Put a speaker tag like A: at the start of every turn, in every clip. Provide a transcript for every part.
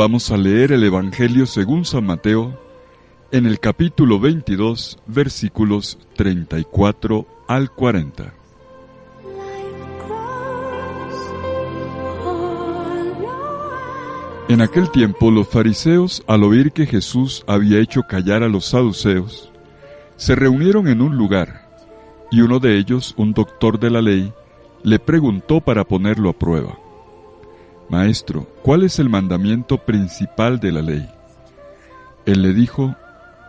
A: Vamos a leer el Evangelio según San Mateo, en el capítulo 22, versículos 34 al 40. En aquel tiempo los fariseos, al oír que Jesús había hecho callar a los saduceos, se reunieron en un lugar, y uno de ellos, un doctor de la ley, le preguntó para ponerlo a prueba: Maestro, ¿cuál es el mandamiento principal de la ley? Él le dijo: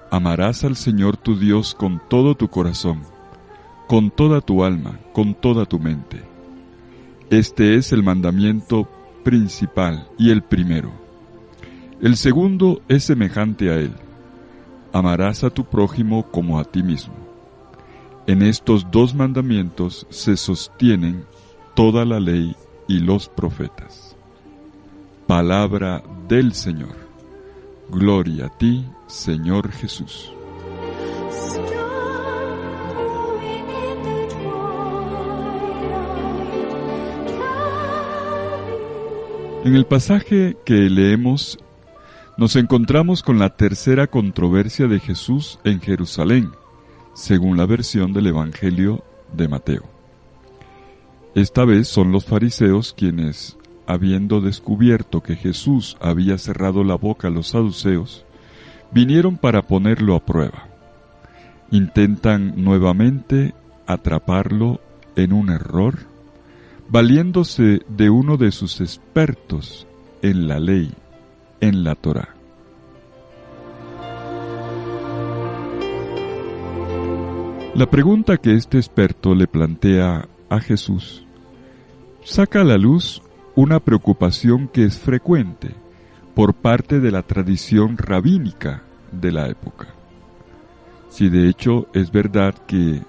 A: Amarás al Señor tu Dios con todo tu corazón, con toda tu alma, con toda tu mente. Este es el mandamiento principal y el primero. El segundo es semejante a él: amarás a tu prójimo como a ti mismo. En estos dos mandamientos se sostienen toda la ley y los profetas. Palabra del Señor. Gloria a ti, Señor Jesús. En el pasaje que leemos, nos encontramos con la tercera controversia de Jesús en Jerusalén, según la versión del Evangelio de Mateo. Esta vez son los fariseos quienes, habiendo descubierto que Jesús había cerrado la boca a los saduceos, vinieron para ponerlo a prueba. Intentan nuevamente atraparlo en un error, valiéndose de uno de sus expertos en la ley, en la Torá. La pregunta que este experto le plantea a Jesús saca a la luz una preocupación que es frecuente por parte de la tradición rabínica de la época. Si de hecho es verdad que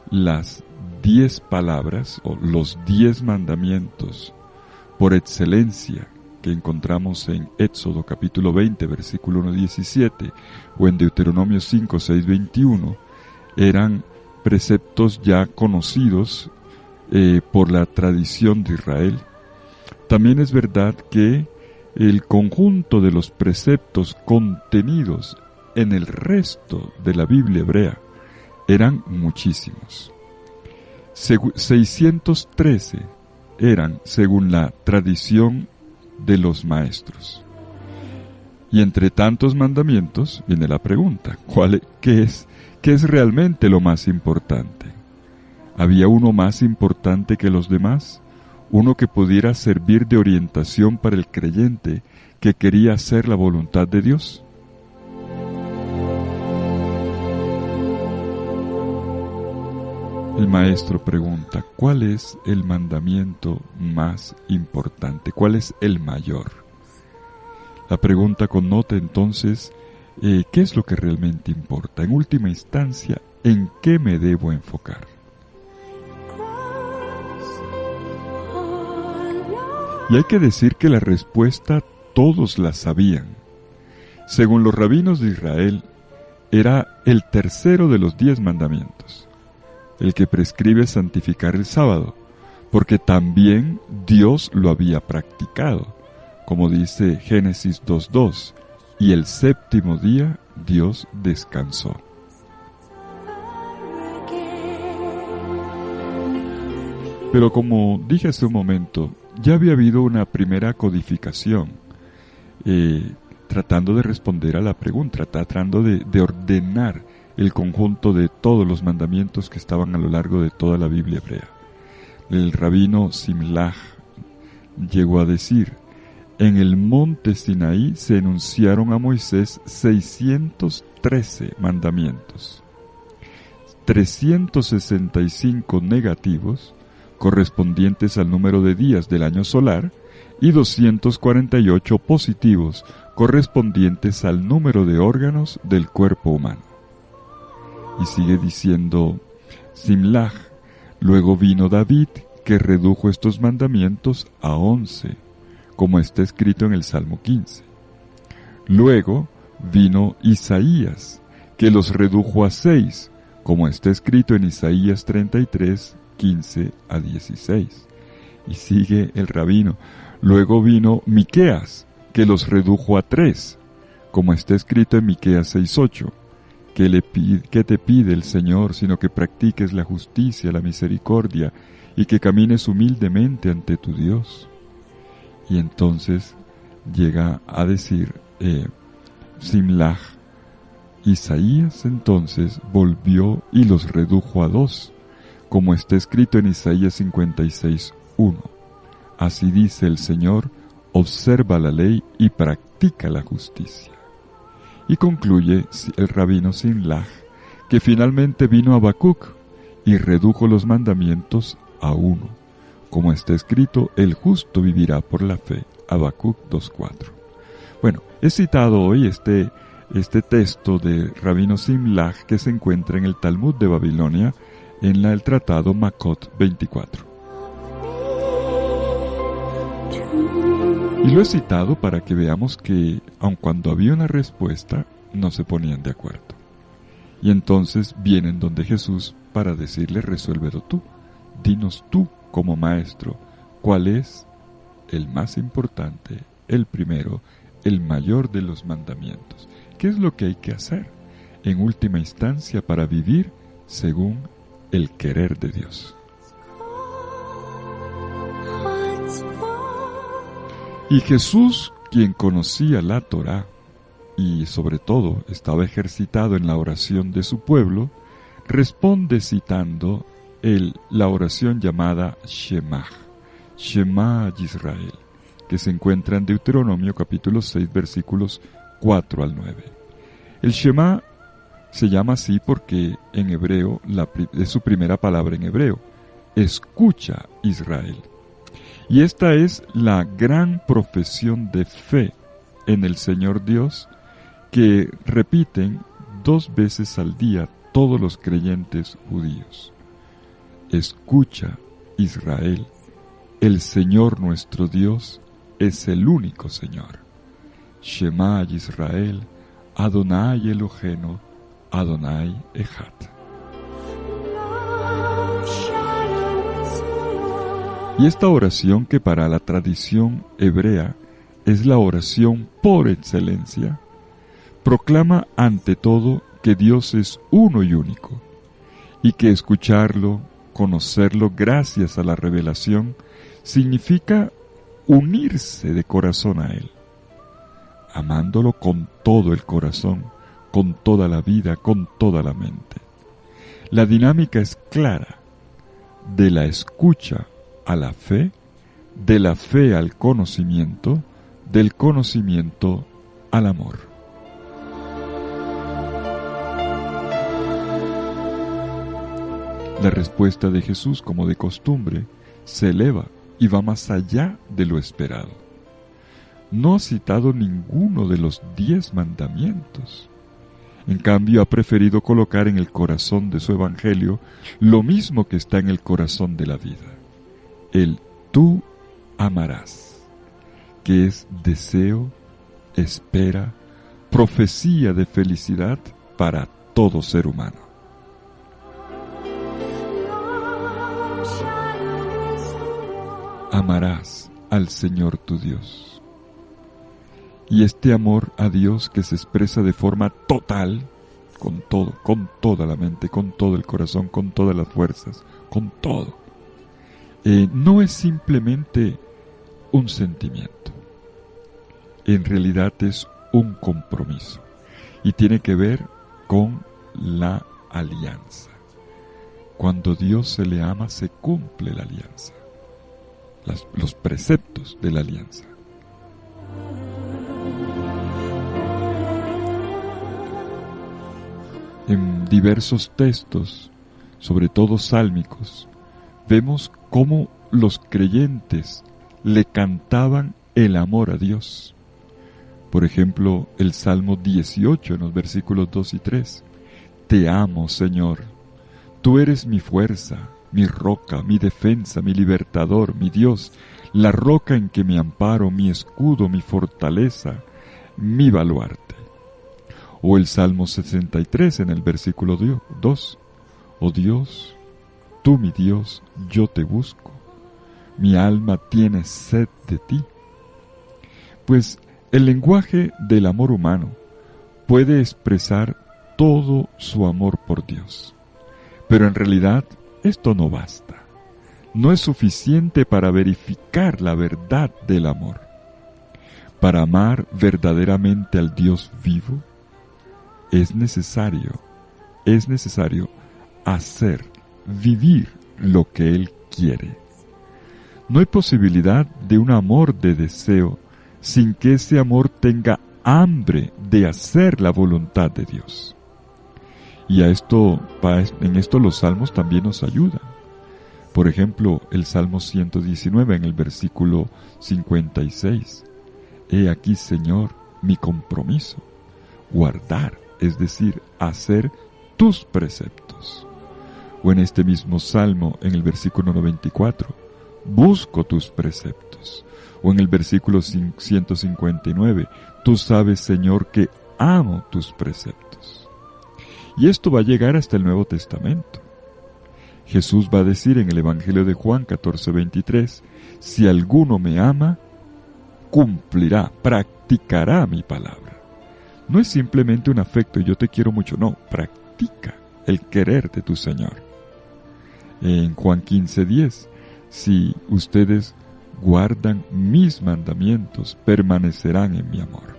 A: las 10 palabras o los 10 mandamientos por excelencia que encontramos en Éxodo capítulo 20 versículo 1-17 o en Deuteronomio 5, 6, 21 eran preceptos ya conocidos por la tradición de Israel, también es verdad que el conjunto de los preceptos contenidos en el resto de la Biblia hebrea eran muchísimos. 613 eran según la tradición de los maestros. Y entre tantos mandamientos viene la pregunta: ¿qué es realmente lo más importante? ¿Había uno más importante que los demás? ¿Uno que pudiera servir de orientación para el creyente que quería hacer la voluntad de Dios? El maestro pregunta: ¿cuál es el mandamiento más importante? ¿Cuál es el mayor? La pregunta connota entonces ¿qué es lo que realmente importa? En última instancia, ¿en qué me debo enfocar? Y hay que decir que la respuesta todos la sabían. Según los rabinos de Israel, era el tercero de los 10 mandamientos, el que prescribe santificar el sábado, porque también Dios lo había practicado, como dice Génesis 2:2, y el séptimo día Dios descansó. Pero como dije hace un momento, ya había habido una primera codificación, tratando de responder a la pregunta, tratando de ordenar el conjunto de todos los mandamientos que estaban a lo largo de toda la Biblia hebrea. El rabino Simlaj llegó a decir: en el monte Sinaí se enunciaron a Moisés 613 mandamientos, 365 negativos, correspondientes al número de días del año solar, y 248 positivos, correspondientes al número de órganos del cuerpo humano. Y sigue diciendo Simlaj: luego vino David, que redujo estos mandamientos a 11, como está escrito en el Salmo 15. Luego vino Isaías, que los redujo a 6, como está escrito en Isaías 33, 15-16. Y sigue el rabino: luego vino Miqueas, que los redujo a 3, como está escrito en Miqueas 6:8, que te pide el Señor, sino que practiques la justicia, la misericordia, y que camines humildemente ante tu Dios. Y entonces llega a decir Simlaj, Isaías entonces volvió y los redujo a 2, como está escrito en Isaías 56:1. Así dice el Señor, observa la ley y practica la justicia. Y concluye el rabino Simlaj, que finalmente vino a Habacuc y redujo los mandamientos a 1, como está escrito, el justo vivirá por la fe, Habacuc 2:4. Bueno, he citado hoy este texto de rabino Simlaj que se encuentra en el Talmud de Babilonia, en el tratado Makot 24. Y lo he citado para que veamos que, aun cuando había una respuesta, no se ponían de acuerdo. Y entonces vienen donde Jesús para decirle, resuélvelo tú, dinos tú como maestro, cuál es el más importante, el primero, el mayor de los mandamientos. ¿Qué es lo que hay que hacer en última instancia para vivir según el querer de Dios? Y Jesús, quien conocía la Torá y sobre todo estaba ejercitado en la oración de su pueblo, responde citando la oración llamada Shema Yisrael, que se encuentra en Deuteronomio capítulo 6 versículos 4 al 9. El Shema se llama así porque en hebreo es su primera palabra en hebreo. Escucha, Israel. Y esta es la gran profesión de fe en el Señor Dios que repiten 2 veces al día todos los creyentes judíos. Escucha, Israel, el Señor nuestro Dios es el único Señor. Shema Yisrael, Adonai Eloheinu, Adonai Echad. Y esta oración, que para la tradición hebrea es la oración por excelencia, proclama ante todo que Dios es uno y único, y que escucharlo, conocerlo gracias a la revelación, significa unirse de corazón a Él, amándolo con todo el corazón, con toda la vida, con toda la mente. La dinámica es clara, de la escucha a la fe, de la fe al conocimiento, del conocimiento al amor. La respuesta de Jesús, como de costumbre, se eleva y va más allá de lo esperado. No ha citado ninguno de los 10 mandamientos. En cambio, ha preferido colocar en el corazón de su evangelio lo mismo que está en el corazón de la vida. El tú amarás, que es deseo, espera, profecía de felicidad para todo ser humano. Amarás al Señor tu Dios. Y este amor a Dios, que se expresa de forma total, con todo, con toda la mente, con todo el corazón, con todas las fuerzas, con todo, no es simplemente un sentimiento. En realidad es un compromiso y tiene que ver con la alianza. Cuando Dios se le ama, se cumple la alianza, los preceptos de la alianza. En diversos textos, sobre todo sálmicos, vemos cómo los creyentes le cantaban el amor a Dios. Por ejemplo, el Salmo 18 en los versículos 2 y 3. Te amo, Señor. Tú eres mi fuerza, mi roca, mi defensa, mi libertador, mi Dios, la roca en que me amparo, mi escudo, mi fortaleza, mi baluarte. O el Salmo 63 en el versículo 2. Oh Dios, tú mi Dios, yo te busco. Mi alma tiene sed de ti. Pues El lenguaje del amor humano puede expresar todo su amor por Dios, pero en realidad esto no basta. No es suficiente para verificar la verdad del amor. Para amar verdaderamente al Dios vivo, es necesario hacer, vivir lo que Él quiere. No hay posibilidad de un amor de deseo sin que ese amor tenga hambre de hacer la voluntad de Dios. Y en esto los salmos también nos ayudan. Por ejemplo, el Salmo 119 en el versículo 56. He aquí, Señor, mi compromiso, guardar, es decir, hacer tus preceptos. O en este mismo Salmo, en el versículo 94, busco tus preceptos. O en el versículo 159, tú sabes, Señor, que amo tus preceptos. Y esto va a llegar hasta el Nuevo Testamento. Jesús va a decir en el Evangelio de Juan 14:23, si alguno me ama, cumplirá, practicará mi palabra. No es simplemente un afecto, yo te quiero mucho, no, practica el querer de tu Señor. En Juan 15:10, si ustedes guardan mis mandamientos, permanecerán en mi amor.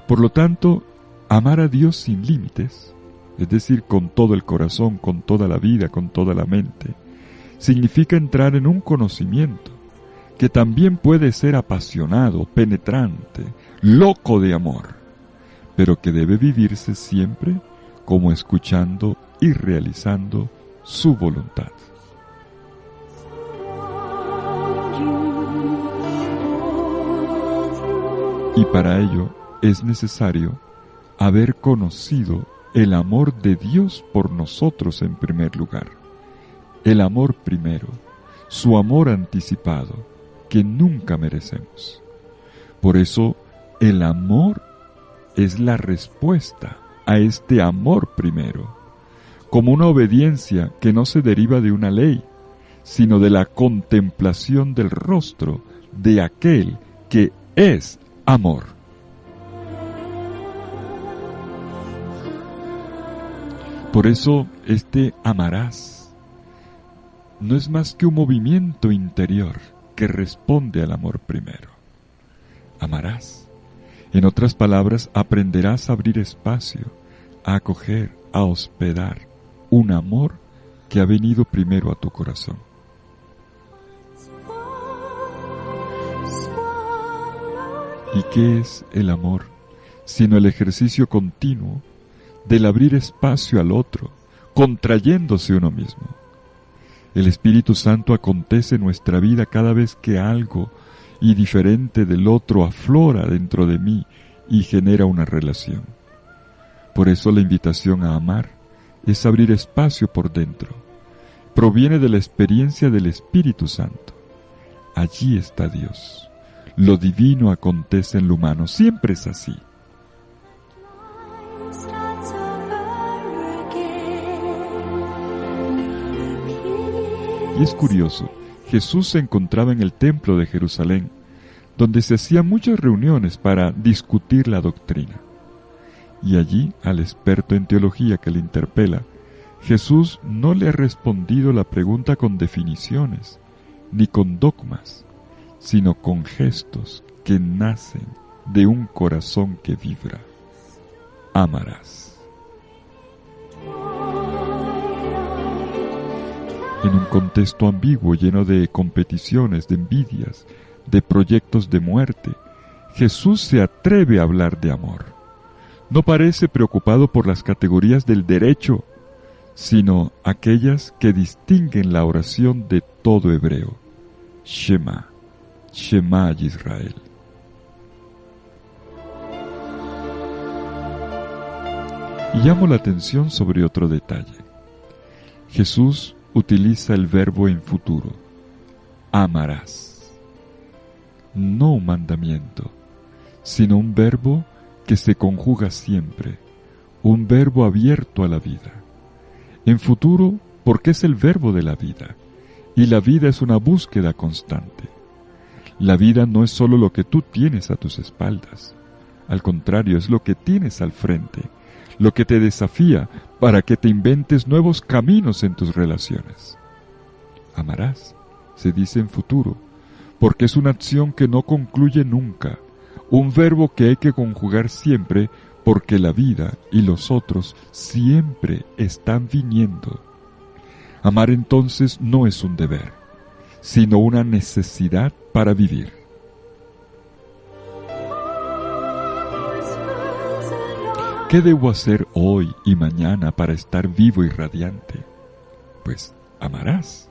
A: Por lo tanto, amar a Dios sin límites, es decir, con todo el corazón, con toda la vida, con toda la mente, significa entrar en un conocimiento que también puede ser apasionado, penetrante, loco de amor, pero que debe vivirse siempre como escuchando y realizando su voluntad. Y para ello es necesario haber conocido el amor de Dios por nosotros en primer lugar. El amor primero, su amor anticipado, que nunca merecemos. Por eso, el amor es la respuesta a este amor primero, como una obediencia que no se deriva de una ley, sino de la contemplación del rostro de aquel que es amor. Por eso, este amarás no es más que un movimiento interior que responde al amor primero. Amarás. En otras palabras, aprenderás a abrir espacio, a acoger, a hospedar un amor que ha venido primero a tu corazón. ¿Y qué es el amor? Sino el ejercicio continuo del abrir espacio al otro, contrayéndose uno mismo. El Espíritu Santo acontece en nuestra vida cada vez que algo y diferente del otro aflora dentro de mí y genera una relación. Por eso la invitación a amar es abrir espacio por dentro. Proviene de la experiencia del Espíritu Santo. Allí está Dios. Lo divino acontece en lo humano. Siempre es así. Y es curioso, Jesús se encontraba en el templo de Jerusalén, donde se hacían muchas reuniones para discutir la doctrina. Y allí, al experto en teología que le interpela, Jesús no le ha respondido la pregunta con definiciones, ni con dogmas, sino con gestos que nacen de un corazón que vibra. Amarás. En un contexto ambiguo lleno de competiciones, de envidias, de proyectos de muerte, Jesús se atreve a hablar de amor. No parece preocupado por las categorías del derecho, sino aquellas que distinguen la oración de todo hebreo. Shema, Shema Israel. Y llamo la atención sobre otro detalle. Jesús utiliza el verbo en futuro. Amarás. No un mandamiento, sino un verbo que se conjuga siempre, un verbo abierto a la vida. En futuro, porque es el verbo de la vida, y la vida es una búsqueda constante. La vida no es solo lo que tú tienes a tus espaldas. Al contrario, es lo que tienes al frente, lo que te desafía para que te inventes nuevos caminos en tus relaciones. Amarás, se dice en futuro, porque es una acción que no concluye nunca, un verbo que hay que conjugar siempre, porque la vida y los otros siempre están viniendo. Amar entonces no es un deber, sino una necesidad para vivir. ¿Qué debo hacer hoy y mañana para estar vivo y radiante? Pues amarás.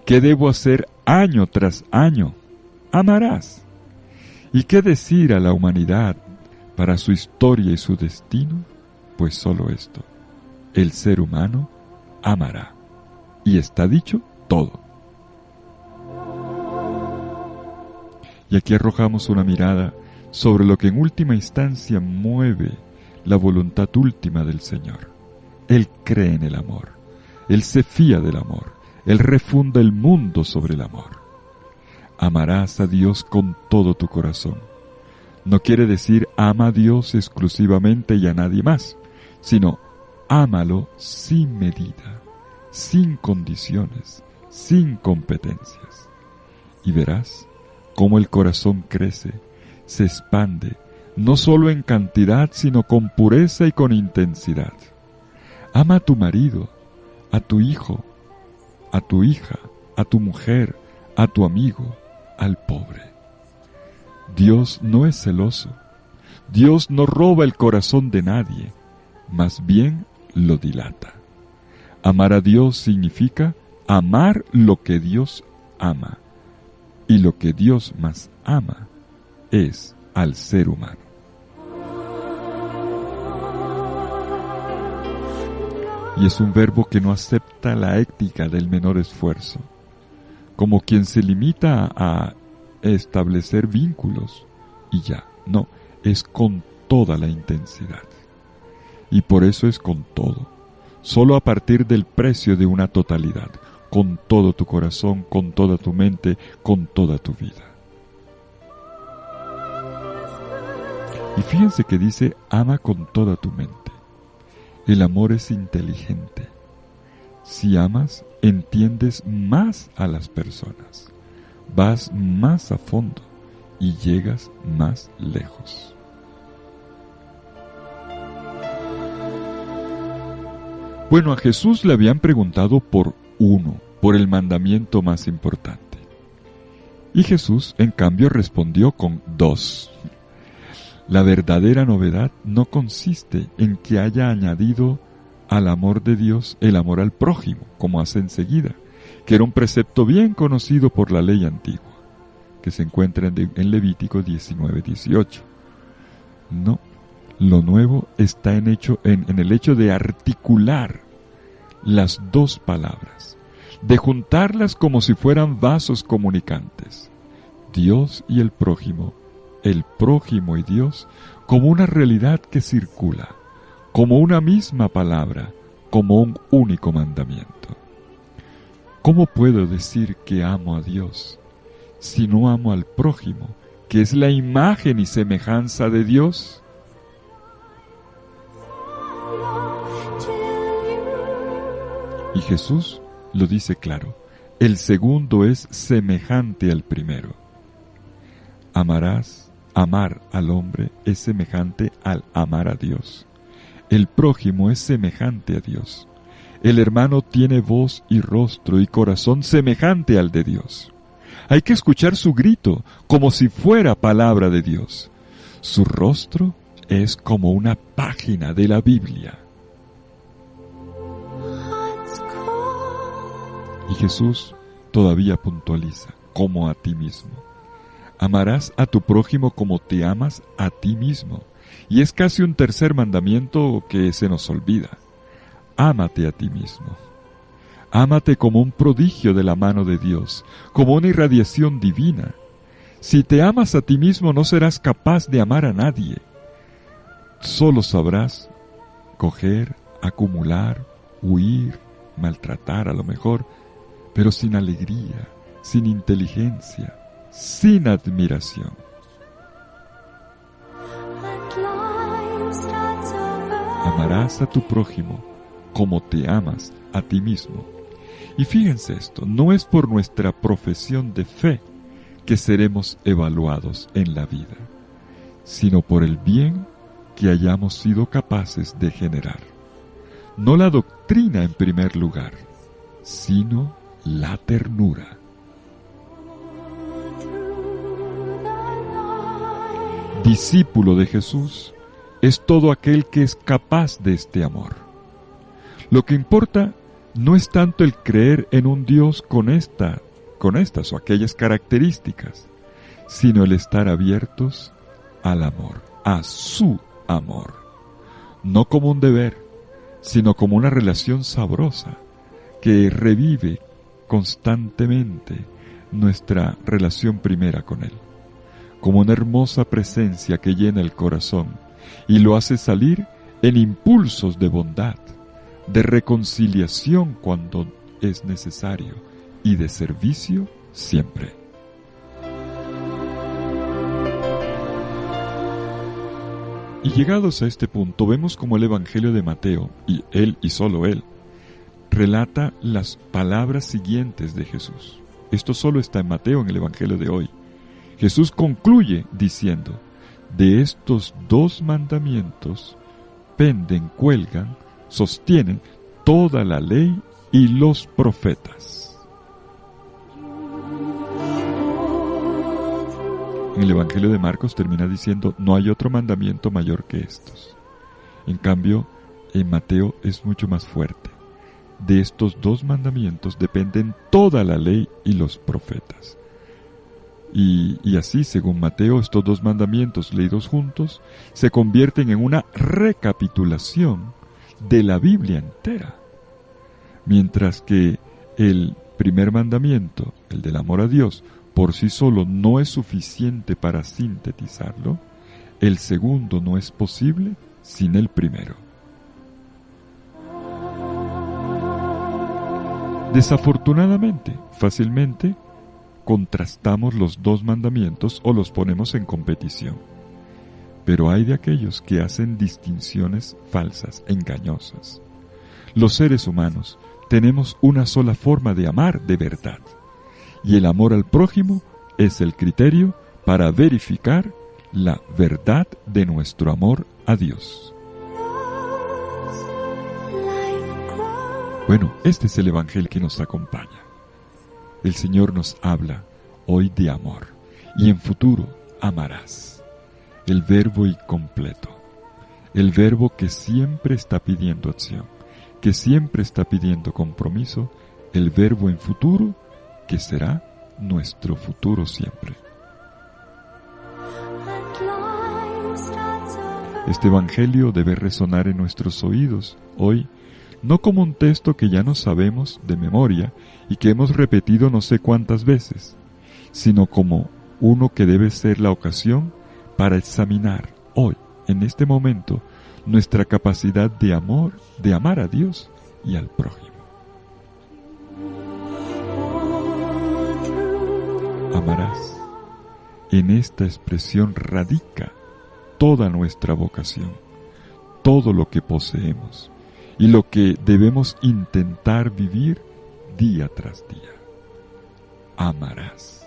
A: ¿Qué debo hacer año tras año? Amarás. ¿Y qué decir a la humanidad para su historia y su destino? Pues solo esto: el ser humano amará. Y está dicho todo. Y aquí arrojamos una mirada sobre lo que en última instancia mueve la voluntad última del Señor. Él cree en el amor. Él se fía del amor. Él refunda el mundo sobre el amor. Amarás a Dios con todo tu corazón. No quiere decir ama a Dios exclusivamente y a nadie más, sino ámalo sin medida, sin condiciones, sin competencias. Y verás cómo el corazón crece, se expande, no solo en cantidad, sino con pureza y con intensidad. Ama a tu marido, a tu hijo, a tu hija, a tu mujer, a tu amigo, al pobre. Dios no es celoso. Dios no roba el corazón de nadie, más bien lo dilata. Amar a Dios significa amar lo que Dios ama, y lo que Dios más ama es al ser humano. Y es un verbo que no acepta la ética del menor esfuerzo, como quien se limita a establecer vínculos y ya. No, es con toda la intensidad. Y por eso es con todo, solo a partir del precio de una totalidad, con todo tu corazón, con toda tu mente, con toda tu vida. Y fíjense que dice, ama con toda tu mente. El amor es inteligente. Si amas, entiendes más a las personas, vas más a fondo y llegas más lejos. Bueno, a Jesús le habían preguntado por el mandamiento más importante. Y Jesús, en cambio, respondió con 2. La verdadera novedad no consiste en que haya añadido al amor de Dios el amor al prójimo, como hace enseguida, que era un precepto bien conocido por la ley antigua, que se encuentra en Levítico 19:18. No, lo nuevo está en el hecho de articular las dos palabras, de juntarlas como si fueran vasos comunicantes, Dios y el prójimo y Dios, como una realidad que circula, como una misma palabra, como un único mandamiento. ¿Cómo puedo decir que amo a Dios si no amo al prójimo, que es la imagen y semejanza de Dios? Y Jesús lo dice claro: el segundo es semejante al primero. Amar al hombre es semejante al amar a Dios. El prójimo es semejante a Dios. El hermano tiene voz y rostro y corazón semejante al de Dios. Hay que escuchar su grito como si fuera palabra de Dios. Su rostro es como una página de la Biblia. Y Jesús todavía puntualiza: como a ti mismo. Amarás a tu prójimo como te amas a ti mismo. Y es casi un tercer mandamiento que se nos olvida. Ámate a ti mismo. Ámate como un prodigio de la mano de Dios, como una irradiación divina. Si te amas a ti mismo, no serás capaz de amar a nadie. Solo sabrás coger, acumular, huir, maltratar a lo mejor, pero sin alegría, sin inteligencia, sin admiración. Amarás a tu prójimo como te amas a ti mismo. Y fíjense esto, no es por nuestra profesión de fe que seremos evaluados en la vida, sino por el bien que hayamos sido capaces de generar. No la doctrina en primer lugar, sino la ternura. Discípulo de Jesús es todo aquel que es capaz de este amor. Lo que importa no es tanto el creer en un Dios con estas o aquellas características, sino el estar abiertos al amor, a su amor, no como un deber, sino como una relación sabrosa que revive constantemente nuestra relación primera con Él, como una hermosa presencia que llena el corazón y lo hace salir en impulsos de bondad, de reconciliación cuando es necesario y de servicio siempre. Y llegados a este punto vemos como el Evangelio de Mateo, y él y solo él, relata las palabras siguientes de Jesús. Esto solo está en Mateo, en el Evangelio de hoy. Jesús concluye diciendo: de estos 2 mandamientos penden, cuelgan, sostienen toda la ley y los profetas. En el Evangelio de Marcos termina diciendo: no hay otro mandamiento mayor que estos. En cambio, en Mateo es mucho más fuerte. De estos 2 mandamientos dependen toda la ley y los profetas. Y así, según Mateo, estos 2 mandamientos leídos juntos se convierten en una recapitulación de la Biblia entera. Mientras que el primer mandamiento, el del amor a Dios, por sí solo no es suficiente para sintetizarlo, el segundo no es posible sin el primero. Desafortunadamente, fácilmente contrastamos los 2 mandamientos o los ponemos en competición. Pero hay de aquellos que hacen distinciones falsas, engañosas. Los seres humanos tenemos una sola forma de amar de verdad, y el amor al prójimo es el criterio para verificar la verdad de nuestro amor a Dios. Bueno, este es el Evangelio que nos acompaña. El Señor nos habla hoy de amor, y en futuro amarás. El verbo incompleto, el verbo que siempre está pidiendo acción, que siempre está pidiendo compromiso, el verbo en futuro que será nuestro futuro siempre. Este Evangelio debe resonar en nuestros oídos hoy, no como un texto que ya no sabemos de memoria y que hemos repetido no sé cuántas veces, sino como uno que debe ser la ocasión para examinar hoy, en este momento, nuestra capacidad de amar a Dios y al prójimo. Amarás. En esta expresión radica toda nuestra vocación, todo lo que poseemos y lo que debemos intentar vivir día tras día. Amarás.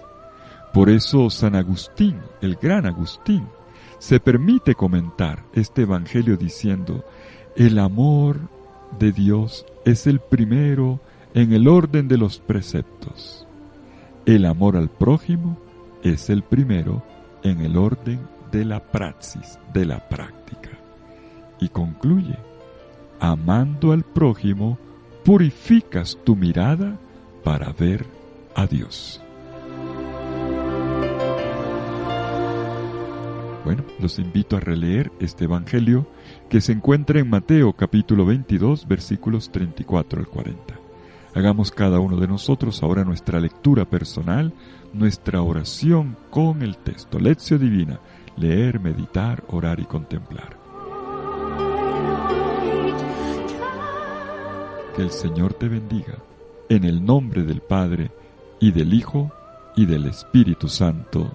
A: Por eso San Agustín, el gran Agustín, se permite comentar este Evangelio diciendo: el amor de Dios es el primero en el orden de los preceptos. El amor al prójimo es el primero en el orden de la praxis, de la práctica. Y concluye: amando al prójimo, purificas tu mirada para ver a Dios. Bueno, los invito a releer este Evangelio que se encuentra en Mateo capítulo 22, versículos 34 al 40. Hagamos cada uno de nosotros ahora nuestra lectura personal, nuestra oración con el texto. Lectio Divina, leer, meditar, orar y contemplar. Que el Señor te bendiga, en el nombre del Padre, y del Hijo, y del Espíritu Santo.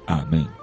A: Amén.